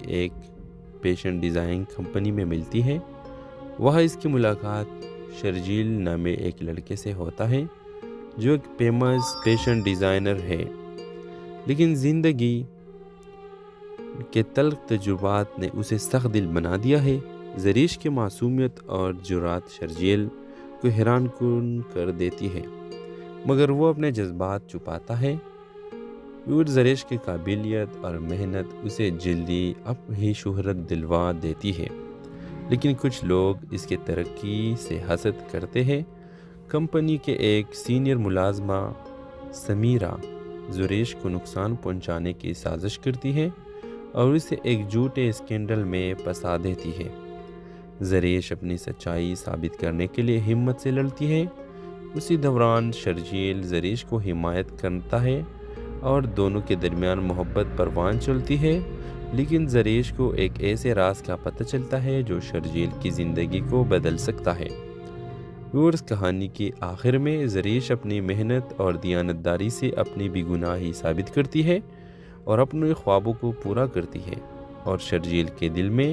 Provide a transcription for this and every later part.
ایک fashion design company میں ملتی ہے۔ وہاں اس کی ملاقات شرجیل نامے ایک لڑکے سے ہوتا ہے جو ایک فیمس فیشن ڈیزائنر ہے، لیکن زندگی کے تلخ تجربات نے اسے سخت دل بنا دیا ہے۔ زریش کی معصومیت اور جرات شرجیل کو حیران کن کر دیتی ہے، مگر وہ اپنے جذبات چھپاتا ہے۔ زریش کی قابلیت اور محنت اسے جلدی اپنی شہرت دلوا دیتی ہے، لیکن کچھ لوگ اس کی ترقی سے حسد کرتے ہیں۔ کمپنی کے ایک سینئر ملازمہ سمیرہ زریش کو نقصان پہنچانے کی سازش کرتی ہے اور اسے ایک جھوٹے اسکینڈل میں پھنسا دیتی ہے۔ زریش اپنی سچائی ثابت کرنے کے لیے ہمت سے لڑتی ہے۔ اسی دوران شرجیل زریش کو حمایت کرتا ہے اور دونوں کے درمیان محبت پروان چلتی ہے، لیکن زریش کو ایک ایسے راز کا پتہ چلتا ہے جو شرجیل کی زندگی کو بدل سکتا ہے۔ کہانی کے آخر میں زریش اپنی محنت اور دیانتداری سے اپنی بے گناہی ثابت کرتی ہے اور اپنے خوابوں کو پورا کرتی ہے، اور شرجیل کے دل میں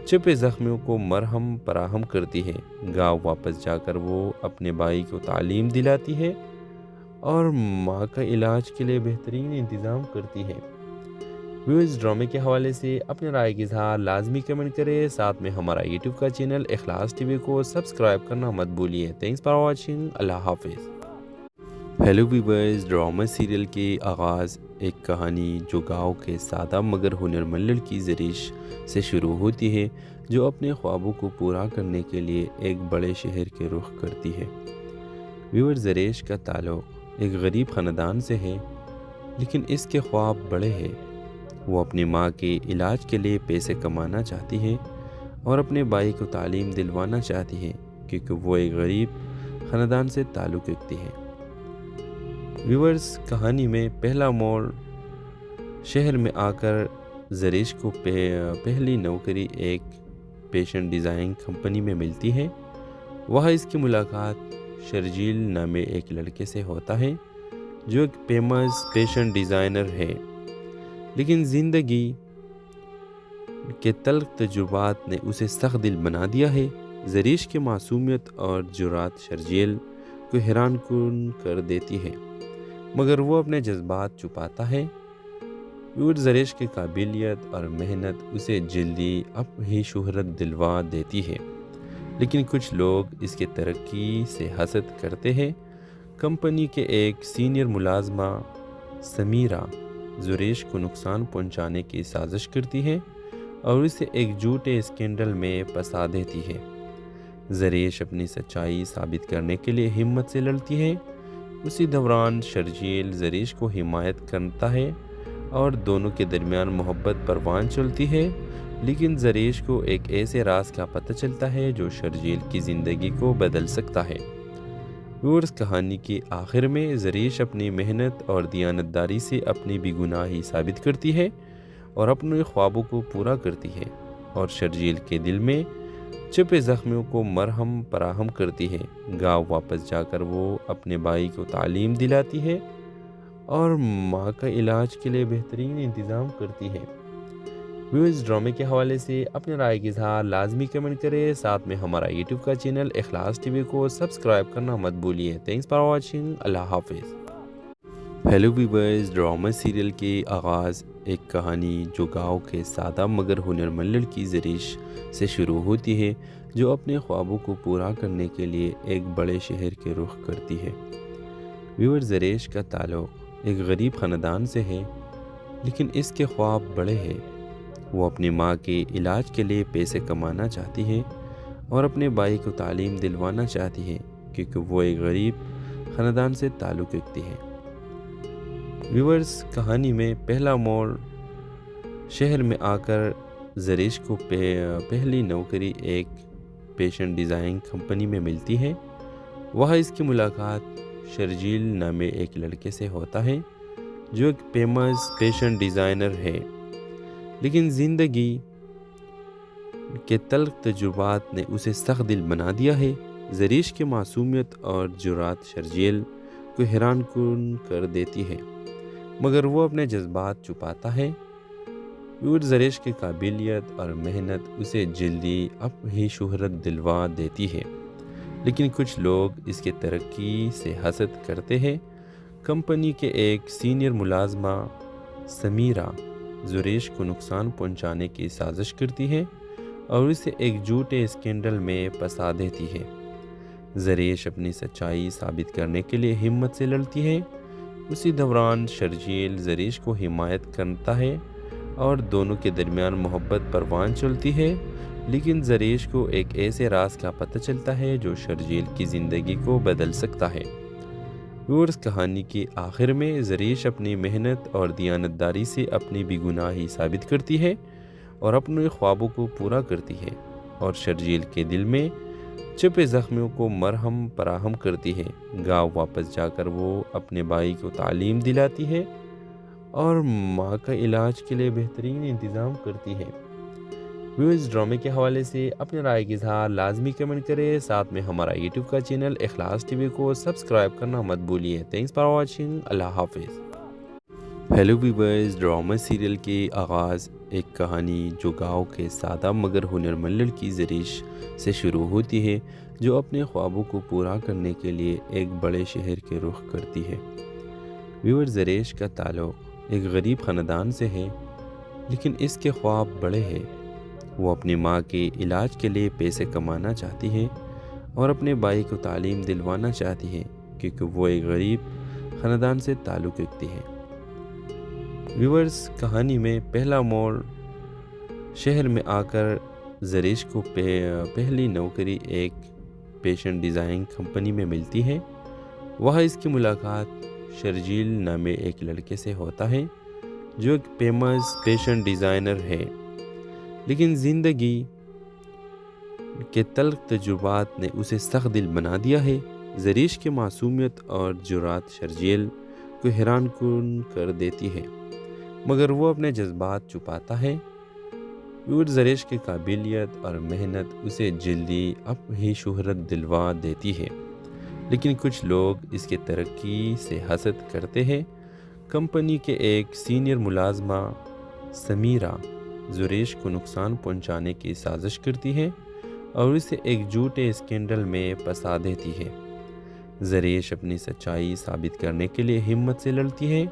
چھپے زخموں کو مرہم فراہم کرتی ہے۔ گاؤں واپس جا کر وہ اپنے بھائی کو تعلیم دلاتی ہے اور ماں کا علاج کے لیے بہترین انتظام کرتی ہے۔ اس ڈرامے کے حوالے سے اپنے رائے کی اظہار لازمی کمنٹ کریں، ساتھ میں ہمارا یوٹیوب کا چینل اخلاص ٹی وی کو سبسکرائب کرنا مت بھولیے۔ تھینکس فار واچنگ، اللہ حافظ۔ ہیلو ویورز، ڈرامہ سیریل کے آغاز ایک کہانی جو گاؤں کے سادہ مگر ہنرمند لڑکی زریش سے شروع ہوتی ہے، جو اپنے خوابوں کو پورا کرنے کے لیے ایک بڑے شہر کے رخ کرتی ہے۔ ویور زریش کا تعلق ایک غریب خاندان سے ہے، لیکن اس کے خواب بڑے ہیں۔ وہ اپنی ماں کے علاج کے لیے پیسے کمانا چاہتی ہے اور اپنے بھائی کو تعلیم دلوانا چاہتی ہے، کیونکہ وہ ایک غریب خاندان سے تعلق رکھتی ہے۔ ویورز، کہانی میں پہلا موڑ شہر میں آ کر زریش کو پہلی نوکری ایک فیشن ڈیزائن کمپنی میں ملتی ہے۔ وہاں اس کی ملاقات شرجیل نامے ایک لڑکے سے ہوتا ہے جو ایک فیمس فیشن ڈیزائنر ہے، لیکن زندگی کے تلخ تجربات نے اسے سخت دل بنا دیا ہے۔ زریش کی معصومیت اور جرات شرجیل کو حیران کن کر دیتی ہے، مگر وہ اپنے جذبات چھپاتا ہے۔ زریش کی قابلیت اور محنت اسے جلدی اپنی شہرت دلوا دیتی ہے، لیکن کچھ لوگ اس کی ترقی سے حسد کرتے ہیں۔ کمپنی کے ایک سینئر ملازمہ سمیرہ زریش کو نقصان پہنچانے کی سازش کرتی ہے اور اسے ایک جھوٹے اسکینڈل میں پھنسا دیتی ہے۔ زریش اپنی سچائی ثابت کرنے کے لیے ہمت سے لڑتی ہے۔ اسی دوران شرجیل زریش کو حمایت کرتا ہے اور دونوں کے درمیان محبت پروان چلتی ہے، لیکن زریش کو ایک ایسے راز کا پتہ چلتا ہے جو شرجیل کی زندگی کو بدل سکتا ہے۔ کہانی کے آخر میں زریش اپنی محنت اور دیانتداری سے اپنی بے گناہی ثابت کرتی ہے اور اپنے خوابوں کو پورا کرتی ہے، اور شرجیل کے دل میں چھپے زخموں کو مرہم فراہم کرتی ہے۔ گاؤں واپس جا کر وہ اپنے بھائی کو تعلیم دلاتی ہے اور ماں کا علاج کے لیے بہترین انتظام کرتی ہے۔ اس ڈرامے کے حوالے سے اپنے رائے کی اظہار لازمی کمنٹ کریں، ساتھ میں ہمارا یوٹیوب کا چینل اخلاص ٹی وی کو سبسکرائب کرنا مت بھولیے۔ تھینکس فار واچنگ، اللہ حافظ۔ ہیلو ویورز، ڈرامہ سیریل کے آغاز ایک کہانی جو گاؤں کے سادہ مگر ہنرمند لڑکی زریش سے شروع ہوتی ہے، جو اپنے خوابوں کو پورا کرنے کے لیے ایک بڑے شہر کے رخ کرتی ہے۔ ویور زریش کا تعلق ایک غریب خاندان سے ہے، لیکن اس کے خواب بڑے ہیں۔ وہ اپنی ماں کے علاج کے لیے پیسے کمانا چاہتی ہے اور اپنے بھائی کو تعلیم دلوانا چاہتی ہے، کیونکہ وہ ایک غریب خاندان سے تعلق رکھتی ہے۔ ویورز، کہانی میں پہلا موڑ شہر میں آ کر زریش کو پہلی نوکری ایک فیشن ڈیزائن کمپنی میں ملتی ہے۔ وہاں اس کی ملاقات شرجیل نامے ایک لڑکے سے ہوتا ہے جو ایک فیمس فیشن ڈیزائنر ہے، لیکن زندگی کے تلخ تجربات نے اسے سخت دل بنا دیا ہے۔ زریش کی معصومیت اور جرات شرجیل کو حیران کن کر دیتی ہے، مگر وہ اپنے جذبات چھپاتا ہے۔ اور زریش کی قابلیت اور محنت اسے جلدی اپنی شہرت دلوا دیتی ہے، لیکن کچھ لوگ اس کے ترقی سے حسد کرتے ہیں۔ کمپنی کے ایک سینئر ملازمہ سمیرہ زریش کو نقصان پہنچانے کی سازش کرتی ہے اور اسے ایک جھوٹے اسکینڈل میں پھنسا دیتی ہے۔ زریش اپنی سچائی ثابت کرنے کے لیے ہمت سے لڑتی ہے۔ اسی دوران شرجیل زریش کو حمایت کرتا ہے اور دونوں کے درمیان محبت پروان چلتی ہے، لیکن زریش کو ایک ایسے راز کا پتہ چلتا ہے جو شرجیل کی زندگی کو بدل سکتا ہے۔ اور اس کہانی کے آخر میں زریش اپنی محنت اور دیانتداری سے اپنی بے گناہی ثابت کرتی ہے اور اپنے خوابوں کو پورا کرتی ہے، اور شرجیل کے دل میں چھپے زخموں کو مرہم فراہم کرتی ہے۔ گاؤں واپس جا کر وہ اپنے بھائی کو تعلیم دلاتی ہے اور ماں کا علاج کے لیے بہترین انتظام کرتی ہے۔ ویورز، ڈرامے کے حوالے سے اپنے رائے کی اظہار لازمی کمنٹ کریں، ساتھ میں ہمارا یوٹیوب کا چینل اخلاص ٹی وی کو سبسکرائب کرنا مت بھولیے۔ تھینکس فار واچنگ، اللہ حافظ۔ ہیلو ویورز، ڈرامہ سیریل کے آغاز ایک کہانی جو گاؤں کے سادہ مگر ہنرمند لڑکی زریش سے شروع ہوتی ہے، جو اپنے خوابوں کو پورا کرنے کے لیے ایک بڑے شہر کے رخ کرتی ہے۔ ویورز، زریش کا تعلق ایک غریب خاندان سے ہے، لیکن اس کے خواب بڑے ہیں۔ وہ اپنی ماں کے علاج کے لیے پیسے کمانا چاہتی ہے اور اپنے بھائی کو تعلیم دلوانا چاہتی ہے، کیونکہ وہ ایک غریب خاندان سے تعلق رکھتی ہے۔ ویورز، کہانی میں پہلا موڑ شہر میں آ کر زریش کو پہلی نوکری ایک فیشن ڈیزائن کمپنی میں ملتی ہے۔ وہاں اس کی ملاقات شرجیل نامے ایک لڑکے سے ہوتا ہے جو ایک فیمس فیشن ڈیزائنر ہے، لیکن زندگی کے تلخ تجربات نے اسے سخت دل بنا دیا ہے۔ زریش کی معصومیت اور جرات شرجیل کو حیران کن کر دیتی ہے، مگر وہ اپنے جذبات چھپاتا ہے۔ اور زریش کی قابلیت اور محنت اسے جلدی اپنی شہرت دلوا دیتی ہے، لیکن کچھ لوگ اس کے ترقی سے حسد کرتے ہیں۔ کمپنی کے ایک سینئر ملازمہ سمیرہ زریش کو نقصان پہنچانے کی سازش کرتی ہے اور اسے ایک جھوٹے اسکینڈل میں پھنسا دیتی ہے۔ زریش اپنی سچائی ثابت کرنے کے لیے ہمت سے لڑتی ہے۔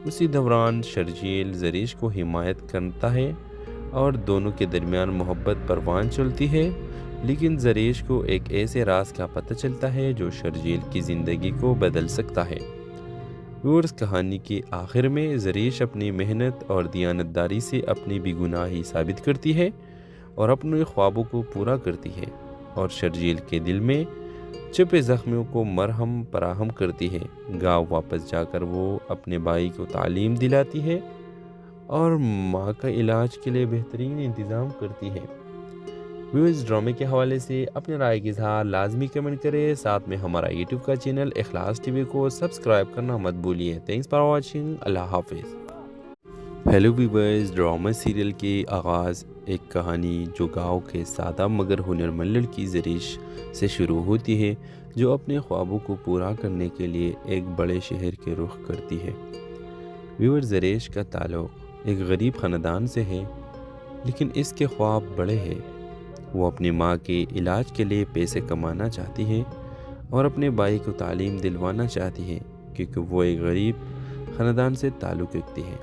اسی دوران شرجیل زریش کو حمایت کرتا ہے اور دونوں کے درمیان محبت پروان چلتی ہے، لیکن زریش کو ایک ایسے راز کا پتہ چلتا ہے جو شرجیل کی زندگی کو بدل سکتا ہے۔ اور اس کہانی کے آخر میں زریش اپنی محنت اور دیانتداری سے اپنی بے گناہی ثابت کرتی ہے اور اپنے خوابوں کو پورا کرتی ہے، اور شرجیل کے دل میں چھپے زخموں کو مرہم فراہم کرتی ہے۔ گاؤں واپس جا کر وہ اپنے بھائی کو تعلیم دلاتی ہے اور ماں کا علاج کے لیے بہترین انتظام کرتی ہے۔ ویورز، ڈرامے کے حوالے سے اپنے رائے کی اظہار لازمی کمنٹ کریں، ساتھ میں ہمارا یوٹیوب کا چینل اخلاص ٹی وی کو سبسکرائب کرنا مت بھولیے۔ تھینکس فار واچنگ، اللہ حافظ۔ ہیلو ویورز، ڈرامہ سیریل کے آغاز ایک کہانی جو گاؤں کے سادہ مگر ہنرمند لڑکی زریش سے شروع ہوتی ہے، جو اپنے خوابوں کو پورا کرنے کے لیے ایک بڑے شہر کے رخ کرتی ہے۔ ویورز، زریش کا تعلق ایک غریب خاندان سے ہے، لیکن اس کے خواب بڑے ہیں۔ وہ اپنی ماں کے علاج کے لیے پیسے کمانا چاہتی ہے اور اپنے بھائی کو تعلیم دلوانا چاہتی ہے، کیونکہ وہ ایک غریب خاندان سے تعلق رکھتی ہے۔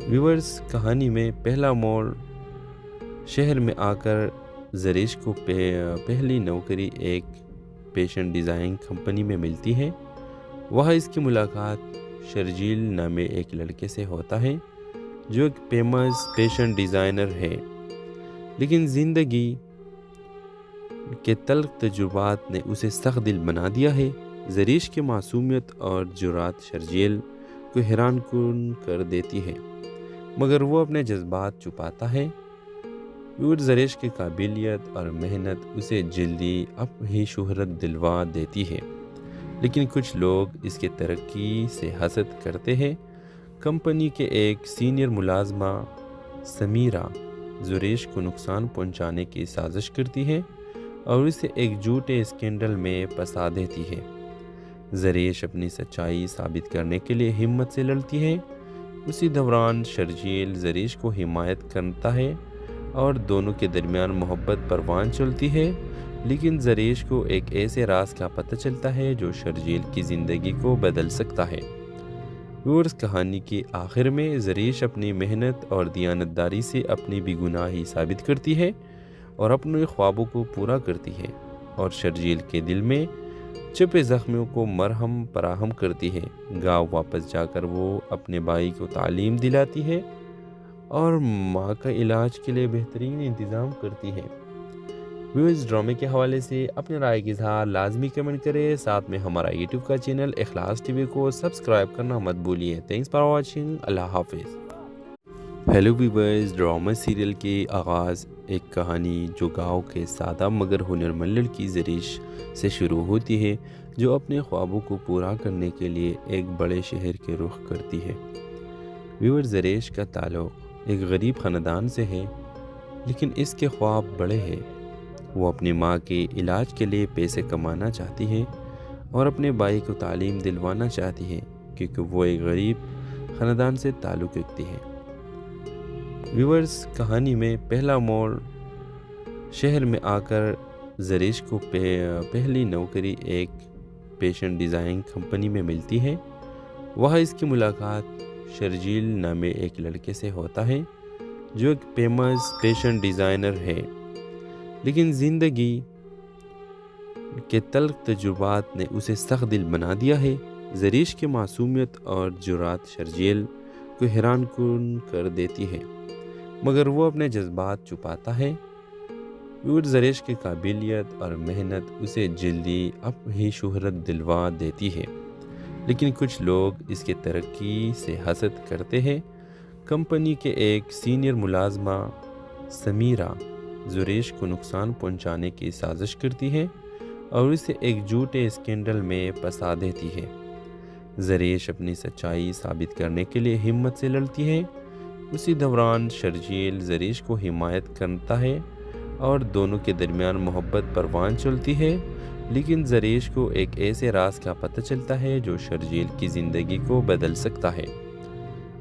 ویورز، کہانی میں پہلا موڑ شہر میں آ کر زریش کو پہلی نوکری ایک فیشن ڈیزائن کمپنی میں ملتی ہے۔ وہاں اس کی ملاقات شرجیل نامے ایک لڑکے سے ہوتا ہے جو ایک فیمس فیشن ڈیزائنر ہے، لیکن زندگی کے تلخ تجربات نے اسے سخت دل بنا دیا ہے۔ زریش کی معصومیت اور جرات شرجیل کو حیران کن کر دیتی ہے، مگر وہ اپنے جذبات چھپاتا ہے۔ اور زریش کی قابلیت اور محنت اسے جلدی اپنی شہرت دلوا دیتی ہے، لیکن کچھ لوگ اس کے ترقی سے حسد کرتے ہیں۔ کمپنی کے ایک سینئر ملازمہ سمیرہ زریش کو نقصان پہنچانے کی سازش کرتی ہے اور اسے ایک جھوٹے اسکینڈل میں پھنسا دیتی ہے۔ زریش اپنی سچائی ثابت کرنے کے لیے ہمت سے لڑتی ہے۔ اسی دوران شرجیل زریش کو حمایت کرتا ہے اور دونوں کے درمیان محبت پروان چلتی ہے، لیکن زریش کو ایک ایسے راز کا پتہ چلتا ہے جو شرجیل کی زندگی کو بدل سکتا ہے۔ ویورز، کہانی کے آخر میں زریش اپنی محنت اور دیانتداری سے اپنی بے گناہی ثابت کرتی ہے اور اپنے خوابوں کو پورا کرتی ہے، اور شرجیل کے دل میں چھپے زخموں کو مرہم فراہم کرتی ہے۔ گاؤں واپس جا کر وہ اپنے بھائی کو تعلیم دلاتی ہے اور ماں کا علاج کے لیے بہترین انتظام کرتی ہے۔ ویورز، ڈرامے کے حوالے سے اپنے رائے کی اظہار لازمی کمنٹ کریں، ساتھ میں ہمارا یوٹیوب کا چینل اخلاص ٹی وی کو سبسکرائب کرنا مت بھولیے۔ تھینکس فار واچنگ، اللہ حافظ۔ ہیلو ویورز، ڈرامہ سیریل کے آغاز ایک کہانی جو گاؤں کے سادہ مگر ہنرمند لڑکی زریش سے شروع ہوتی ہے، جو اپنے خوابوں کو پورا کرنے کے لیے ایک بڑے شہر کے رخ کرتی ہے۔ ویورز، زریش کا تعلق ایک غریب خاندان سے ہے، لیکن اس کے خواب بڑے ہیں۔ وہ اپنی ماں کے علاج کے لیے پیسے کمانا چاہتی ہے اور اپنے بھائی کو تعلیم دلوانا چاہتی ہے، کیونکہ وہ ایک غریب خاندان سے تعلق رکھتی ہے۔ ویورز، کہانی میں پہلا موڑ شہر میں آ کر زریش کو پہلی نوکری ایک فیشن ڈیزائن کمپنی میں ملتی ہے۔ وہاں اس کی ملاقات شرجیل نامے ایک لڑکے سے ہوتا ہے جو ایک فیمس فیشن ڈیزائنر ہے، لیکن زندگی کے تلخ تجربات نے اسے سخت دل بنا دیا ہے۔ زریش کی معصومیت اور جرات شرجیل کو حیران کن کر دیتی ہے، مگر وہ اپنے جذبات چھپاتا ہے۔ زریش کی قابلیت اور محنت اسے جلدی اپنی شہرت دلوا دیتی ہے، لیکن کچھ لوگ اس کی ترقی سے حسد کرتے ہیں۔ کمپنی کے ایک سینئر ملازمہ سمیرہ زریش کو نقصان پہنچانے کی سازش کرتی ہے اور اسے ایک جھوٹے اسکینڈل میں پھنسا دیتی ہے۔ زریش اپنی سچائی ثابت کرنے کے لیے ہمت سے لڑتی ہے۔ اسی دوران شرجیل زریش کو حمایت کرتا ہے اور دونوں کے درمیان محبت پروان چلتی ہے، لیکن زریش کو ایک ایسے راز کا پتہ چلتا ہے جو شرجیل کی زندگی کو بدل سکتا ہے۔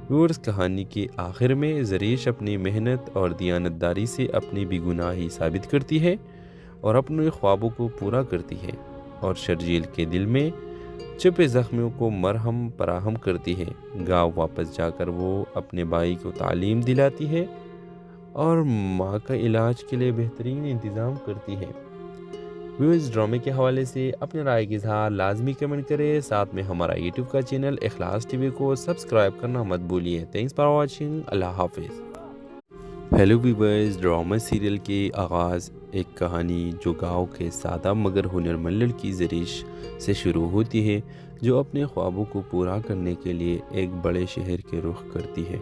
ویورز، کہانی کے آخر میں زریش اپنی محنت اور دیانتداری سے اپنی بے گناہی ثابت کرتی ہے اور اپنے خوابوں کو پورا کرتی ہے، اور شرجیل کے دل میں چھپے زخموں کو مرہم فراہم کرتی ہے۔ گاؤں واپس جا کر وہ اپنے بھائی کو تعلیم دلاتی ہے اور ماں کا علاج کے لیے بہترین انتظام کرتی ہے۔ ویورز، ڈرامے کے حوالے سے اپنے رائے کی اظہار لازمی کمنٹ کریں، ساتھ میں ہمارا یوٹیوب کا چینل اخلاص ٹی وی کو سبسکرائب کرنا مت بھولیے۔ تھینکس فار واچنگ، اللہ حافظ۔ ہیلو ویورز، ڈرامہ سیریل کے آغاز ایک کہانی جو گاؤں کے سادہ مگر ہنرمند لڑکی زریش سے شروع ہوتی ہے، جو اپنے خوابوں کو پورا کرنے کے لیے ایک بڑے شہر کے رخ کرتی ہے۔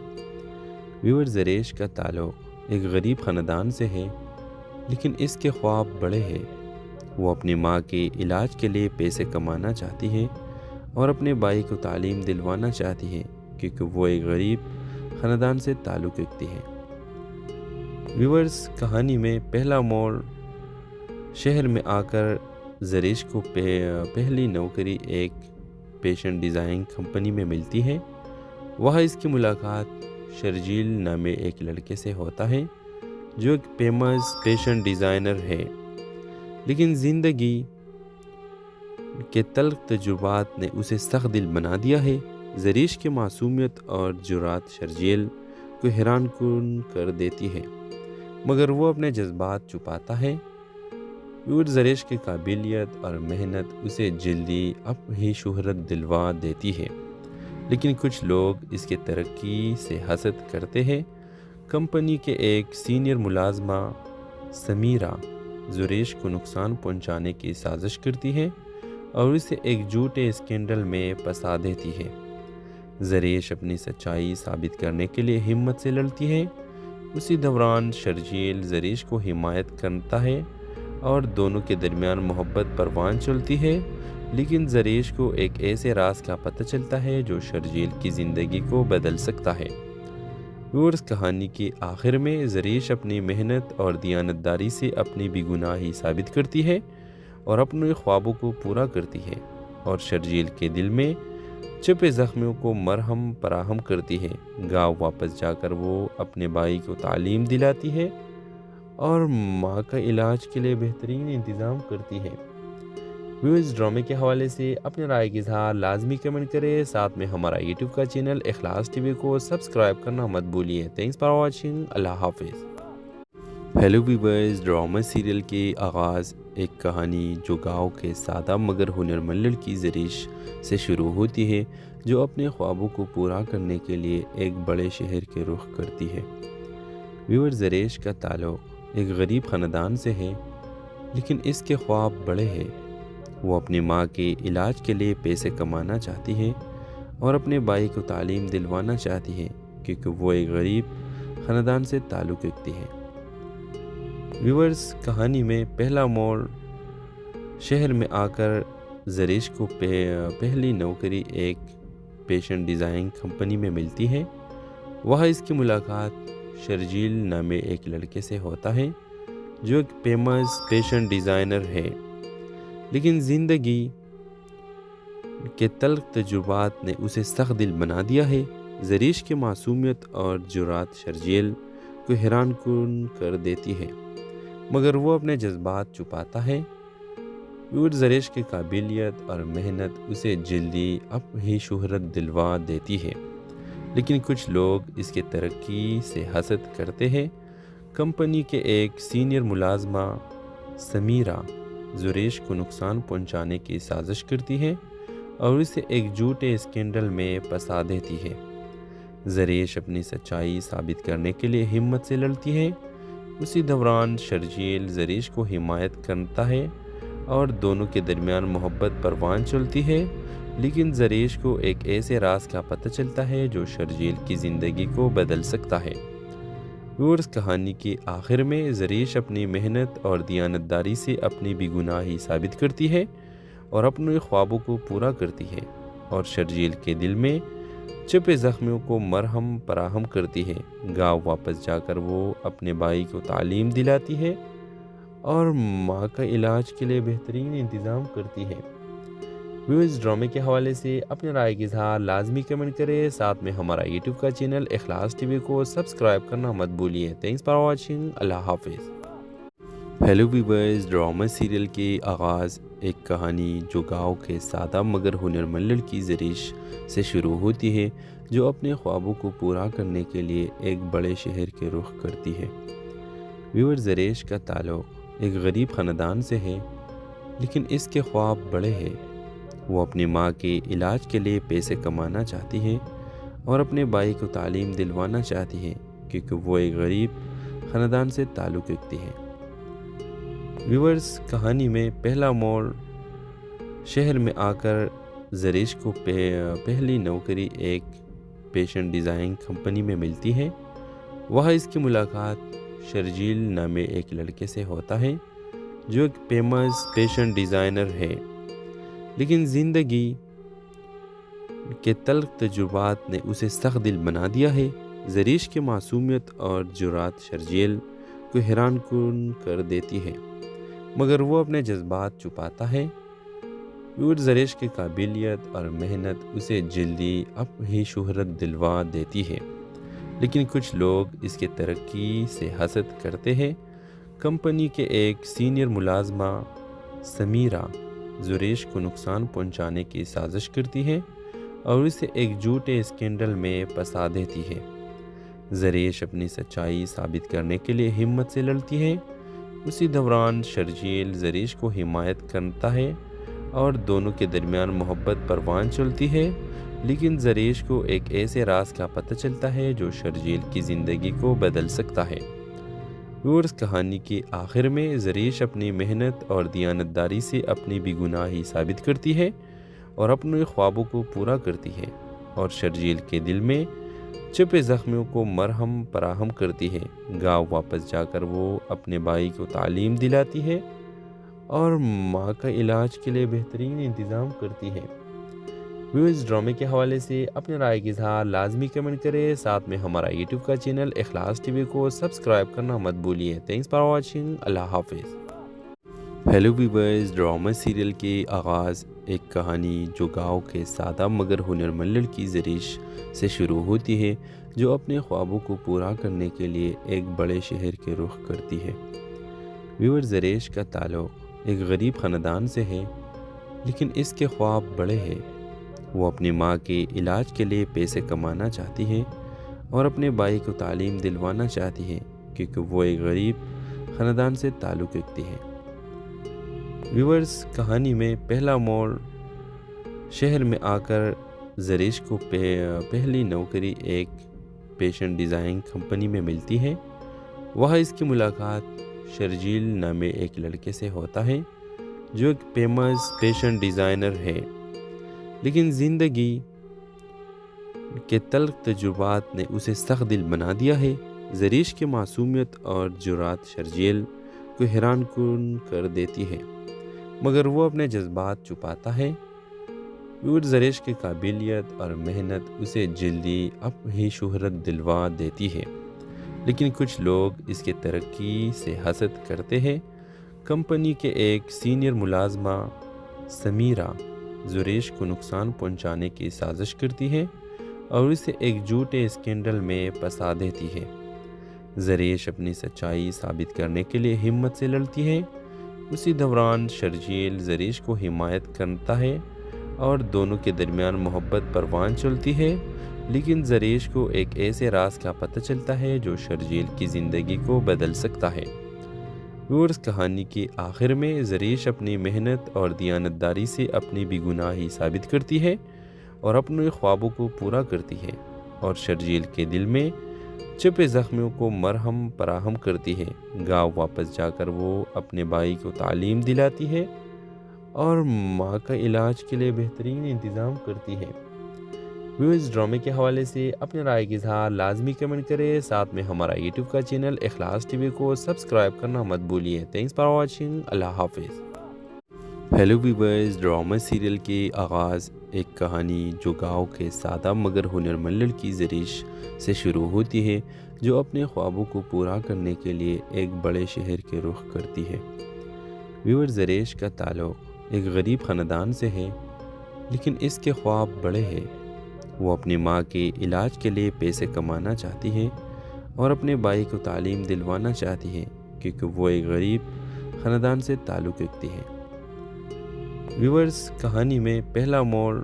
ویورز، زریش کا تعلق ایک غریب خاندان سے ہے، لیکن اس کے خواب بڑے ہیں۔ وہ اپنی ماں کے علاج کے لیے پیسے کمانا چاہتی ہے اور اپنے بھائی کو تعلیم دلوانا چاہتی ہے، کیونکہ وہ ایک غریب خاندان سے تعلق رکھتی ہے۔ ویورز، کہانی میں پہلا موڑ شہر میں آ کر زریش کو پہلی نوکری ایک فیشن ڈیزائن کمپنی میں ملتی ہے۔ وہاں اس کی ملاقات شرجیل نامے ایک لڑکے سے ہوتا ہے جو ایک فیمس فیشن ڈیزائنر ہے، لیکن زندگی کے تلخ تجربات نے اسے سخت دل بنا دیا ہے۔ زریش کی معصومیت اور جرات شرجیل کو حیران کن کر دیتی ہے، مگر وہ اپنے جذبات چھپاتا ہے۔ زریش کی قابلیت اور محنت اسے جلدی اپنی شہرت دلوا دیتی ہے، لیکن کچھ لوگ اس کی ترقی سے حسد کرتے ہیں۔ کمپنی کے ایک سینئر ملازمہ سمیرہ زریش کو نقصان پہنچانے کی سازش کرتی ہے اور اسے ایک جھوٹے اسکینڈل میں پھنسا دیتی ہے۔ زریش اپنی سچائی ثابت کرنے کے لیے ہمت سے لڑتی ہے۔ اسی دوران شرجیل زریش کو حمایت کرتا ہے اور دونوں کے درمیان محبت پروان چلتی ہے، لیکن زریش کو ایک ایسے راز کا پتہ چلتا ہے جو شرجیل کی زندگی کو بدل سکتا ہے۔ ویورز، کہانی کے آخر میں زریش اپنی محنت اور دیانتداری سے اپنی بے گناہی ثابت کرتی ہے اور اپنے خوابوں کو پورا کرتی ہے، اور شرجیل کے دل میں چھپے زخموں کو مرہم فراہم کرتی ہے۔ گاؤں واپس جا کر وہ اپنے بھائی کو تعلیم دلاتی ہے اور ماں کا علاج کے لیے بہترین انتظام کرتی ہے۔ ویورز، ڈرامے کے حوالے سے اپنے رائے کی اظہار لازمی کمنٹ کریں، ساتھ میں ہمارا یوٹیوب کا چینل اخلاص ٹی وی کو سبسکرائب کرنا مت بھولیے۔ تھینکس فار واچنگ، اللہ حافظ۔ ہیلو ویورز، ڈرامہ سیریل کے آغاز ایک کہانی جو گاؤں کے سادہ مگر ہنرمند لڑکی زریش سے شروع ہوتی ہے، جو اپنے خوابوں کو پورا کرنے کے لیے ایک بڑے شہر کے رخ کرتی ہے۔ ویورز، زریش کا تعلق ایک غریب خاندان سے ہے، لیکن اس کے خواب بڑے ہیں۔ وہ اپنی ماں کے علاج کے لیے پیسے کمانا چاہتی ہے اور اپنے بھائی کو تعلیم دلوانا چاہتی ہے، کیونکہ وہ ایک غریب خاندان سے تعلق رکھتی ہے۔ ویورز، کہانی میں پہلا موڑ شہر میں آ کر زریش کو پہلی نوکری ایک فیشن ڈیزائن کمپنی میں ملتی ہے۔ وہاں اس کی ملاقات شرجیل نامے ایک لڑکے سے ہوتا ہے جو ایک فیمس فیشن ڈیزائنر ہے، لیکن زندگی کے تلخ تجربات نے اسے سخت دل بنا دیا ہے۔ زریش کی معصومیت اور جرات شرجیل کو حیران کن کر دیتی ہے، مگر وہ اپنے جذبات چھپاتا ہے۔ زریش کی قابلیت اور محنت اسے جلدی اپنی شہرت دلوا دیتی ہے، لیکن کچھ لوگ اس کی ترقی سے حسد کرتے ہیں۔ کمپنی کے ایک سینئر ملازمہ سمیرہ زریش کو نقصان پہنچانے کی سازش کرتی ہے اور اسے ایک جھوٹے اسکینڈل میں پھنسا دیتی ہے۔ زریش اپنی سچائی ثابت کرنے کے لیے ہمت سے لڑتی ہے۔ اسی دوران شرجیل زریش کو حمایت کرتا ہے اور دونوں کے درمیان محبت پروان چلتی ہے، لیکن زریش کو ایک ایسے راز کا پتہ چلتا ہے جو شرجیل کی زندگی کو بدل سکتا ہے۔ ویورز، کہانی کے آخر میں زریش اپنی محنت اور دیانتداری سے اپنی بے گناہی ثابت کرتی ہے اور اپنے خوابوں کو پورا کرتی ہے، اور شرجیل کے دل میں چھپے زخموں کو مرہم فراہم کرتی ہے۔ گاؤں واپس جا کر وہ اپنے بھائی کو تعلیم دلاتی ہے اور ماں کا علاج کے لیے بہترین انتظام کرتی ہے۔ ویورز، ڈرامے کے حوالے سے اپنے رائے کی اظہار لازمی کمنٹ کریں، ساتھ میں ہمارا یوٹیوب کا چینل اخلاص ٹی وی کو سبسکرائب کرنا مت بھولیے۔ تھینکس فار واچنگ، اللہ حافظ۔ ہیلو ویورز، ڈرامہ سیریل کے آغاز ایک کہانی جو گاؤں کے سادہ مگر ہنرمند لڑکی زریش سے شروع ہوتی ہے، جو اپنے خوابوں کو پورا کرنے کے لیے ایک بڑے شہر کے رخ کرتی ہے۔ ویورز، زریش کا تعلق ایک غریب خاندان سے ہے، لیکن اس کے خواب بڑے ہیں۔ وہ اپنی ماں کے علاج کے لیے پیسے کمانا چاہتی ہے اور اپنے بھائی کو تعلیم دلوانا چاہتی ہے، کیونکہ وہ ایک غریب خاندان سے تعلق رکھتی ہے۔ ویورز، کہانی میں پہلا موڑ شہر میں آ کر زریش کو پہلی نوکری ایک فیشن ڈیزائن کمپنی میں ملتی ہے۔ وہاں اس کی ملاقات شرجیل نامے ایک لڑکے سے ہوتا ہے جو ایک فیمس فیشن ڈیزائنر ہے، لیکن زندگی کے تلخ تجربات نے اسے سخت دل بنا دیا ہے۔ زریش کی معصومیت اور جرات شرجیل کو حیران کن کر دیتی ہے، مگر وہ اپنے جذبات چھپاتا ہے۔ زریش کی قابلیت اور محنت اسے جلدی اپنی شہرت دلوا دیتی ہے، لیکن کچھ لوگ اس کی ترقی سے حسد کرتے ہیں۔ کمپنی کے ایک سینئر ملازمہ سمیرہ زریش کو نقصان پہنچانے کی سازش کرتی ہے اور اسے ایک جھوٹے اسکینڈل میں پھنسا دیتی ہے۔ زریش اپنی سچائی ثابت کرنے کے لیے ہمت سے لڑتی ہے۔ اسی دوران شرجیل زریش کو حمایت کرتا ہے اور دونوں کے درمیان محبت پروان چلتی ہے، لیکن زریش کو ایک ایسے راز کا پتہ چلتا ہے جو شرجیل کی زندگی کو بدل سکتا ہے۔ ویورز، کہانی کے آخر میں زریش اپنی محنت اور دیانتداری سے اپنی بے گناہی ثابت کرتی ہے اور اپنے خوابوں کو پورا کرتی ہے، اور شرجیل کے دل میں چھپے زخموں کو مرہم فراہم کرتی ہے۔ گاؤں واپس جا کر وہ اپنے بھائی کو تعلیم دلاتی ہے اور ماں کا علاج کے لیے بہترین انتظام کرتی ہے۔ ویورز، ڈرامے کے حوالے سے اپنے رائے کی اظہار لازمی کمنٹ کریں، ساتھ میں ہمارا یوٹیوب کا چینل اخلاص ٹی وی کو سبسکرائب کرنا مت بھولیے۔ تھینکس فار واچنگ، اللہ حافظ۔ ہیلو ویورز، ڈرامہ سیریل کے آغاز ایک کہانی جو گاؤں کے سادہ مگر ہنرمند لڑکی زریش سے شروع ہوتی ہے، جو اپنے خوابوں کو پورا کرنے کے لیے ایک بڑے شہر کے رخ کرتی ہے۔ ویور زریش کا تعلق ایک غریب خاندان سے ہے، لیکن اس کے خواب بڑے ہیں۔ وہ اپنی ماں کے علاج کے لیے پیسے کمانا چاہتی ہے اور اپنے بھائی کو تعلیم دلوانا چاہتی ہے، کیونکہ وہ ایک غریب خاندان سے تعلق رکھتی ہے۔ ویورز، کہانی میں پہلا موڑ شہر میں آ کر زریش کو پہلی نوکری ایک فیشن ڈیزائن کمپنی میں ملتی ہے۔ وہاں اس کی ملاقات شرجیل نامے ایک لڑکے سے ہوتا ہے جو ایک فیمس فیشن ڈیزائنر ہے، لیکن زندگی کے تلخ تجربات نے اسے سخت دل بنا دیا ہے۔ زریش کی معصومیت اور جرات شرجیل کو حیران کن کر دیتی ہے، مگر وہ اپنے جذبات چھپاتا ہے۔ زریش کی قابلیت اور محنت اسے جلدی اپنی شہرت دلوا دیتی ہے، لیکن کچھ لوگ اس کی ترقی سے حسد کرتے ہیں۔ کمپنی کے ایک سینئر ملازمہ سمیرہ زریش کو نقصان پہنچانے کی سازش کرتی ہے اور اسے ایک جھوٹے اسکینڈل میں پھنسا دیتی ہے۔ زریش اپنی سچائی ثابت کرنے کے لیے ہمت سے لڑتی ہے۔ اسی دوران شرجیل زریش کو حمایت کرتا ہے اور دونوں کے درمیان محبت پروان چلتی ہے، لیکن زریش کو ایک ایسے راز کا پتہ چلتا ہے جو شرجیل کی زندگی کو بدل سکتا ہے۔ ویورز، کہانی کے آخر میں زریش اپنی محنت اور دیانتداری سے اپنی بے گناہی ثابت کرتی ہے اور اپنے خوابوں کو پورا کرتی ہے، اور شرجیل کے دل میں چھپے زخموں کو مرہم فراہم کرتی ہے۔ گاؤں واپس جا کر وہ اپنے بھائی کو تعلیم دلاتی ہے اور ماں کا علاج کے لیے بہترین انتظام کرتی ہے۔ ویورز، ڈرامے کے حوالے سے اپنے رائے کا اظہار لازمی کمنٹ کریں، ساتھ میں ہمارا یوٹیوب کا چینل اخلاص ٹی وی کو سبسکرائب کرنا مت بھولیے۔ Thanks for watching. اللہ حافظ۔ ہیلو ویورز، ڈرامہ سیریل کے آغاز ایک کہانی جو گاؤں کے سادہ مگر ہنرمند لڑکی زریش سے شروع ہوتی ہے، جو اپنے خوابوں کو پورا کرنے کے لیے ایک بڑے شہر کے رخ کرتی ہے۔ ویور، زریش کا تعلق ایک غریب خاندان سے ہے، لیکن اس کے خواب بڑے ہیں۔ وہ اپنی ماں کے علاج کے لیے پیسے کمانا چاہتی ہے اور اپنے بھائی کو تعلیم دلوانا چاہتی ہے، کیونکہ وہ ایک غریب خاندان سے تعلق رکھتی ہے۔ ویورز، کہانی میں پہلا موڑ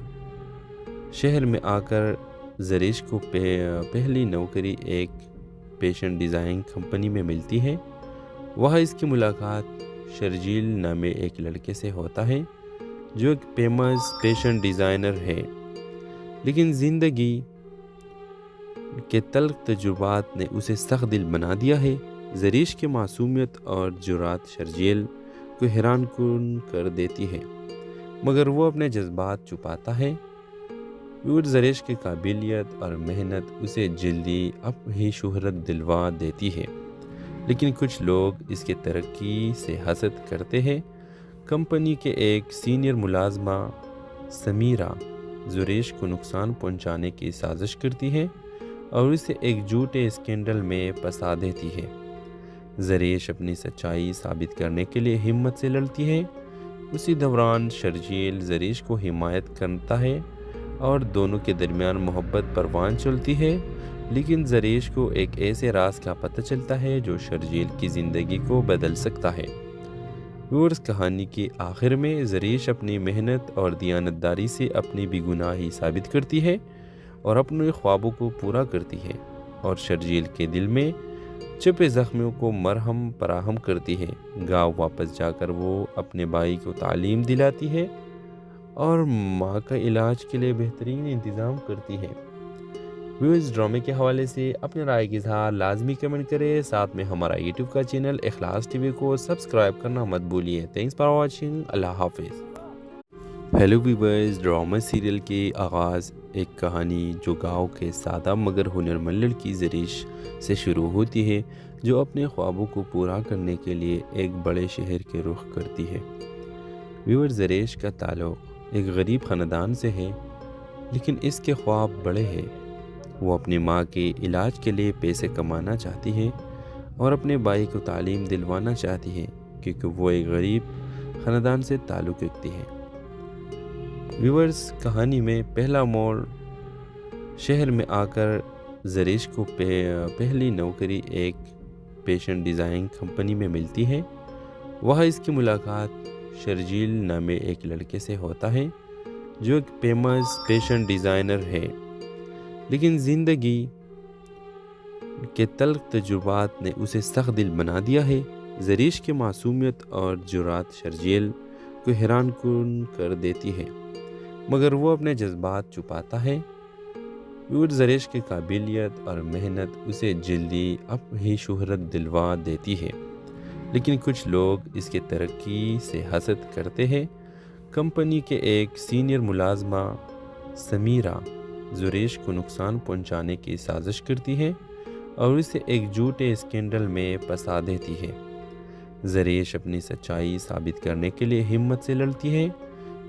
شہر میں آ کر زریش کو پہلی نوکری ایک فیشن ڈیزائن کمپنی میں ملتی ہے۔ وہاں اس کی ملاقات شرجیل نامے ایک لڑکے سے ہوتا ہے جو ایک فیمس فیشن ڈیزائنر ہے، لیکن زندگی کے تلخ تجربات نے اسے سخت دل بنا دیا ہے۔ زریش کی معصومیت اور جرات شرجیل کو حیران کن کر دیتی ہے، مگر وہ اپنے جذبات چھپاتا ہے۔ زریش کی قابلیت اور محنت اسے جلدی اپنی شہرت دلوا دیتی ہے، لیکن کچھ لوگ اس کی ترقی سے حسد کرتے ہیں۔ کمپنی کے ایک سینئر ملازمہ سمیرہ زریش کو نقصان پہنچانے کی سازش کرتی ہے اور اسے ایک جھوٹے اسکینڈل میں پھنسا دیتی ہے۔ زریش اپنی سچائی ثابت کرنے کے لیے ہمت سے لڑتی ہے۔ اسی دوران شرجیل زریش کو حمایت کرتا ہے اور دونوں کے درمیان محبت پروان چلتی ہے، لیکن زریش کو ایک ایسے راز کا پتہ چلتا ہے جو شرجیل کی زندگی کو بدل سکتا ہے۔ ویورز، کہانی کے آخر میں زریش اپنی محنت اور دیانتداری سے اپنی بے گناہی ثابت کرتی ہے اور اپنے خوابوں کو پورا کرتی ہے، اور شرجیل کے دل میں چھپے زخموں کو مرہم فراہم کرتی ہے۔ گاؤں واپس جا کر وہ اپنے بھائی کو تعلیم دلاتی ہے اور ماں کا علاج کے لیے بہترین انتظام کرتی ہے۔ ویورز، ڈرامے کے حوالے سے اپنے رائے کا اظہار لازمی کمنٹ کریں، ساتھ میں ہمارا یوٹیوب کا چینل اخلاص ٹی وی کو سبسکرائب کرنا مت بھولیے۔ Thanks for watching. اللہ حافظ۔ ہیلو ویورز، ڈرامہ سیریل کے آغاز ایک کہانی جو گاؤں کے سادہ مگر ہنرمند لڑکی زریش سے شروع ہوتی ہے، جو اپنے خوابوں کو پورا کرنے کے لیے ایک بڑے شہر کے رخ کرتی ہے۔ ویور، زریش کا تعلق ایک غریب خاندان سے ہے، لیکن اس کے خواب بڑے ہیں۔ وہ اپنی ماں کے علاج کے لیے پیسے کمانا چاہتی ہے اور اپنے بھائی کو تعلیم دلوانا چاہتی ہے، کیونکہ وہ ایک غریب خاندان سے تعلق رکھتی ہے۔ ویورز، کہانی میں پہلا موڑ شہر میں آ کر زریش کو پہلی نوکری ایک فیشن ڈیزائن کمپنی میں ملتی ہے۔ وہاں اس کی ملاقات شرجیل نامے ایک لڑکے سے ہوتا ہے جو ایک فیمس فیشن ڈیزائنر ہے، لیکن زندگی کے تلخ تجربات نے اسے سخت دل بنا دیا ہے۔ زریش کی معصومیت اور جرات شرجیل کو حیران کن کر دیتی ہے، مگر وہ اپنے جذبات چھپاتا ہے۔ زریش کی قابلیت اور محنت اسے جلدی اپنی شہرت دلوا دیتی ہے، لیکن کچھ لوگ اس کی ترقی سے حسد کرتے ہیں۔ کمپنی کے ایک سینئر ملازمہ سمیرہ زریش کو نقصان پہنچانے کی سازش کرتی ہے اور اسے ایک جھوٹے اسکینڈل میں پھنسا دیتی ہے۔ زریش اپنی سچائی ثابت کرنے کے لیے ہمت سے لڑتی ہے۔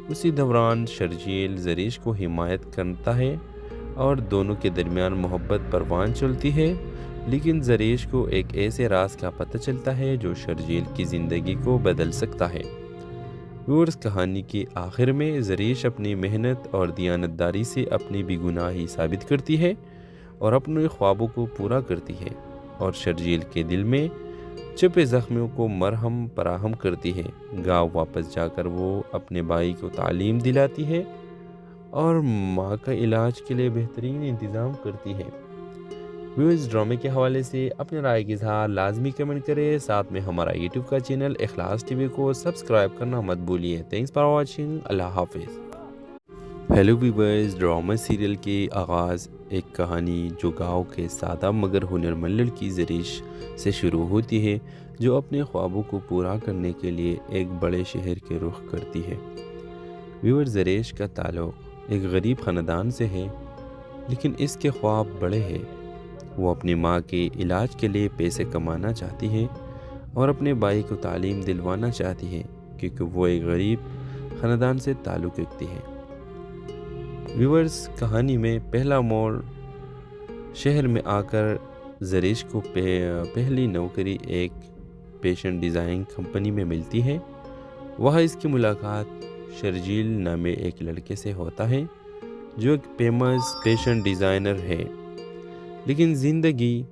اسی دوران شرجیل زریش کو حمایت کرتا ہے اور دونوں کے درمیان محبت پروان چلتی ہے، لیکن زریش کو ایک ایسے راز کا پتہ چلتا ہے جو شرجیل کی زندگی کو بدل سکتا ہے۔ کہانی کی آخر میں زریش اپنی محنت اور دیانتداری سے اپنی بے گناہی ثابت کرتی ہے اور اپنے خوابوں کو پورا کرتی ہے، اور شرجیل کے دل میں چھپے زخموں کو مرہم فراہم کرتی ہے۔ گاؤں واپس جا کر وہ اپنے بھائی کو تعلیم دلاتی ہے اور ماں کا علاج کے لیے بہترین انتظام کرتی ہے۔ اس ڈرامے کے حوالے سے اپنے رائے کی اظہار لازمی کمنٹ کریں، ساتھ میں ہمارا یوٹیوب کا چینل اخلاص ٹی وی کو سبسکرائب کرنا مت بھولیے۔ تھینکس فار واچنگ، اللہ حافظ۔ ہیلو ویورز، ڈرامہ سیریل کی آغاز ایک کہانی جو گاؤں کے سادہ مگر ہنرمند لڑکی زریش سے شروع ہوتی ہے، جو اپنے خوابوں کو پورا کرنے کے لیے ایک بڑے شہر کے رخ کرتی ہے۔ ویور، زریش کا تعلق ایک غریب خاندان سے ہے، لیکن اس کے خواب بڑے ہیں۔ وہ اپنی ماں کے علاج کے لیے پیسے کمانا چاہتی ہے اور اپنے بھائی کو تعلیم دلوانا چاہتی ہے، کیونکہ وہ ایک غریب خاندان سے تعلق رکھتی ہے۔ ویورز، کہانی میں پہلا موڑ شہر میں آ کر زریش کو پہلی نوکری ایک فیشن ڈیزائن کمپنی میں ملتی ہے۔ وہاں اس کی ملاقات شرجیل نامے ایک لڑکے سے ہوتا ہے جو ایک فیمس فیشن ڈیزائنر ہے، لیکن زندگی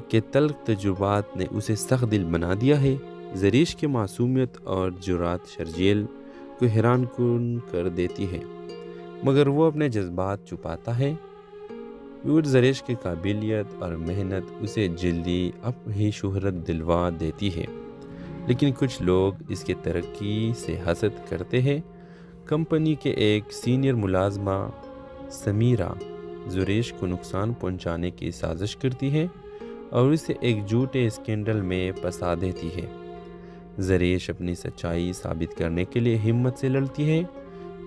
کے تلخ تجربات نے اسے سخت دل بنا دیا ہے۔ زریش کی معصومیت اور جرات شرجیل کو حیران کن کر دیتی ہے، مگر وہ اپنے جذبات چھپاتا ہے۔ زریش کی قابلیت اور محنت اسے جلدی اپنی شہرت دلوا دیتی ہے، لیکن کچھ لوگ اس کی ترقی سے حسد کرتے ہیں۔ کمپنی کے ایک سینئر ملازمہ سمیرہ زریش کو نقصان پہنچانے کی سازش کرتی ہے اور اسے ایک جھوٹے اسکینڈل میں پھنسا دیتی ہے۔ زریش اپنی سچائی ثابت کرنے کے لیے ہمت سے لڑتی ہے۔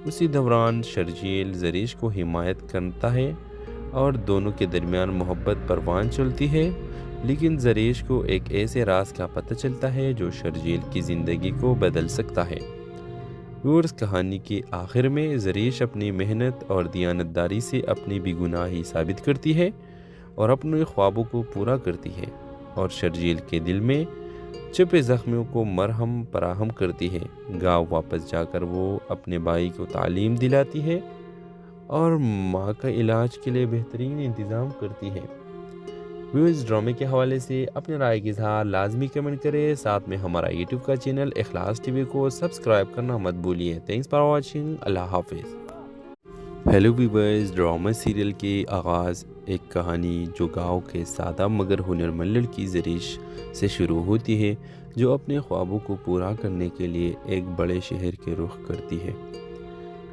اسی دوران شرجیل زریش کو حمایت کرتا ہے اور دونوں کے درمیان محبت پروان چلتی ہے، لیکن زریش کو ایک ایسے راز کا پتہ چلتا ہے جو شرجیل کی زندگی کو بدل سکتا ہے۔ کہانی کی آخر میں زریش اپنی محنت اور دیانتداری سے اپنی بے گناہی ثابت کرتی ہے اور اپنے خوابوں کو پورا کرتی ہے، اور شرجیل کے دل میں چھپے زخموں کو مرہم فراہم کرتی ہے۔ گاؤں واپس جا کر وہ اپنے بھائی کو تعلیم دلاتی ہے اور ماں کا علاج کے لیے بہترین انتظام کرتی ہے۔ اس ڈرامے کے حوالے سے اپنے رائے کی اظہار لازمی کمنٹ کریں، ساتھ میں ہمارا یوٹیوب کا چینل اخلاص ٹی وی کو سبسکرائب کرنا مت بھولیے۔ تھینکس فار واچنگ، اللہ حافظ۔ ہیلو ویورز، ڈرامہ سیریل کی آغاز ایک کہانی جو گاؤں کے سادہ مگر ہنرمند لڑکی زریش سے شروع ہوتی ہے، جو اپنے خوابوں کو پورا کرنے کے لیے ایک بڑے شہر کے رخ کرتی ہے۔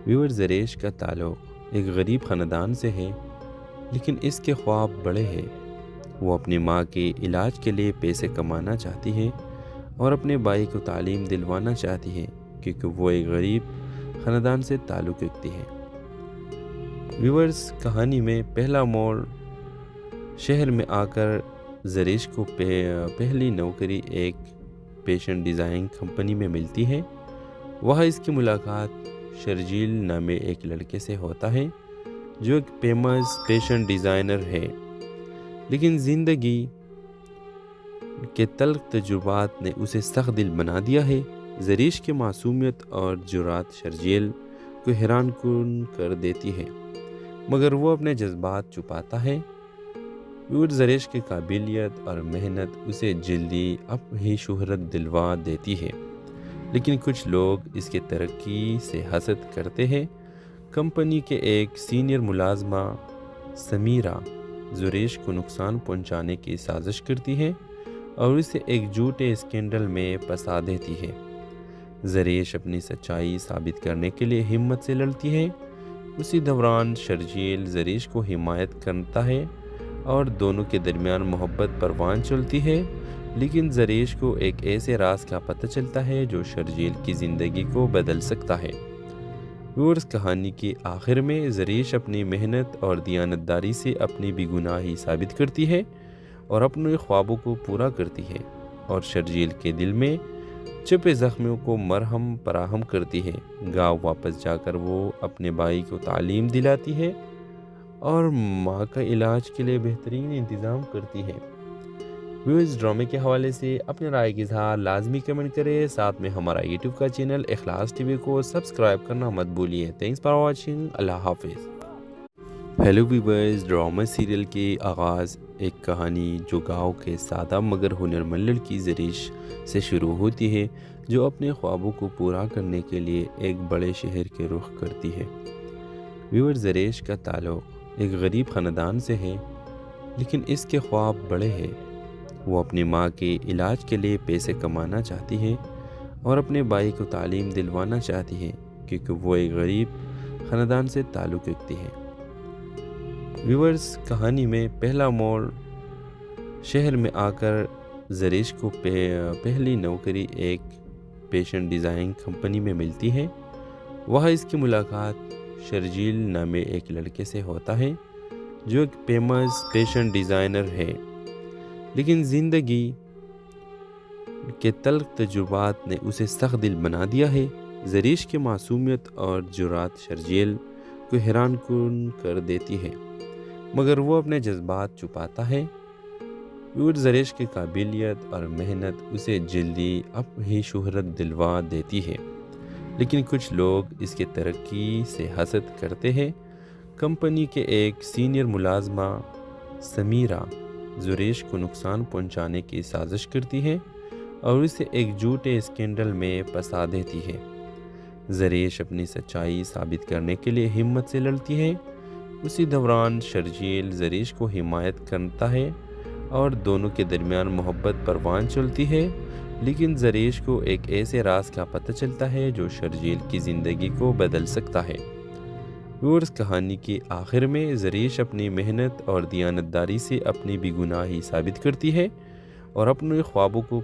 ویور، زریش کا تعلق ایک غریب خاندان سے ہے، لیکن اس کے خواب بڑے ہیں۔ وہ اپنی ماں کے علاج کے لیے پیسے کمانا چاہتی ہے اور اپنے بھائی کو تعلیم دلوانا چاہتی ہے، کیونکہ وہ ایک غریب خاندان سے تعلق رکھتی ہے۔ ویورز، کہانی میں پہلا موڑ شہر میں آ کر زریش کو پہلی نوکری ایک فیشن ڈیزائن کمپنی میں ملتی ہے۔ وہاں اس کی ملاقات شرجیل نامے ایک لڑکے سے ہوتا ہے جو ایک فیمس فیشن ڈیزائنر ہے، لیکن زندگی کے تلخ تجربات نے اسے سخت دل بنا دیا ہے۔ زریش کی معصومیت اور جرات شرجیل کو حیران کن کر دیتی ہے، مگر وہ اپنے جذبات چھپاتا ہے۔ اور زریش کی قابلیت اور محنت اسے جلدی اپنی شہرت دلوا دیتی ہے، لیکن کچھ لوگ اس کے ترقی سے حسد کرتے ہیں۔ کمپنی کے ایک سینئر ملازمہ سمیرہ زریش کو نقصان پہنچانے کی سازش کرتی ہے اور اسے ایک جھوٹے اسکینڈل میں پھنسا دیتی ہے۔ زریش اپنی سچائی ثابت کرنے کے لیے ہمت سے لڑتی ہے۔ اسی دوران شرجیل زریش کو حمایت کرتا ہے اور دونوں کے درمیان محبت پروان چلتی ہے، لیکن زریش کو ایک ایسے راز کا پتہ چلتا ہے جو شرجیل کی زندگی کو بدل سکتا ہے۔ اور اس کہانی کے آخر میں زریش اپنی محنت اور دیانتداری سے اپنی بے گناہی ثابت کرتی ہے اور اپنے خوابوں کو پورا کرتی ہے، اور شرجیل کے دل میں چھپے زخموں کو مرہم فراہم کرتی ہے۔ گاؤں واپس جا کر وہ اپنے بھائی کو تعلیم دلاتی ہے اور ماں کا علاج کے لیے بہترین انتظام کرتی ہے۔ اس ڈرامے کے حوالے سے اپنے رائے کی اظہار لازمی کمنٹ کریں، ساتھ میں ہمارا یوٹیوب کا چینل اخلاص ٹی وی کو سبسکرائب کرنا مت بھولیے۔ تھینکس فار واچنگ، اللہ حافظ۔ ہیلو ویورز، ڈرامہ سیریل کے آغاز ایک کہانی جو گاؤں کے سادہ مگر ہنرمند لڑکی زریش سے شروع ہوتی ہے، جو اپنے خوابوں کو پورا کرنے کے لیے ایک بڑے شہر کے رخ کرتی ہے۔ ویور، زریش کا تعلق ایک غریب خاندان سے ہے، لیکن اس کے خواب بڑے ہیں۔ وہ اپنی ماں کے علاج کے لیے پیسے کمانا چاہتی ہے اور اپنے بھائی کو تعلیم دلوانا چاہتی ہے، کیونکہ وہ ایک غریب خاندان سے تعلق رکھتی ہے۔ ویورز، کہانی میں پہلا موڑ شہر میں آ کر زریش کو پہلی نوکری ایک فیشن ڈیزائن کمپنی میں ملتی ہے۔ وہاں اس کی ملاقات شرجیل نامے ایک لڑکے سے ہوتا ہے جو ایک فیمس فیشن ڈیزائنر ہے، لیکن زندگی کے تلخ تجربات نے اسے سخت دل بنا دیا ہے۔ زریش کی معصومیت اور جرات شرجیل کو حیران کن کر دیتی ہے، مگر وہ اپنے جذبات چھپاتا ہے۔ اور زریش کی قابلیت اور محنت اسے جلدی اپنی شہرت دلوا دیتی ہے، لیکن کچھ لوگ اس کے ترقی سے حسد کرتے ہیں۔ کمپنی کے ایک سینئر ملازمہ سمیرہ زریش کو نقصان پہنچانے کی سازش کرتی ہے اور اسے ایک جھوٹے اسکینڈل میں پھنسا دیتی ہے۔ زریش اپنی سچائی ثابت کرنے کے لیے ہمت سے لڑتی ہے۔ اسی دوران شرجیل زریش کو حمایت کرتا ہے اور دونوں کے درمیان محبت پروان چلتی ہے، لیکن زریش کو ایک ایسے راز کا پتہ چلتا ہے جو شرجیل کی زندگی کو بدل سکتا ہے۔ اور اس کہانی کے آخر میں زریش اپنی محنت اور دیانتداری سے اپنی بے گناہی ثابت کرتی ہے اور اپنے خوابوں کو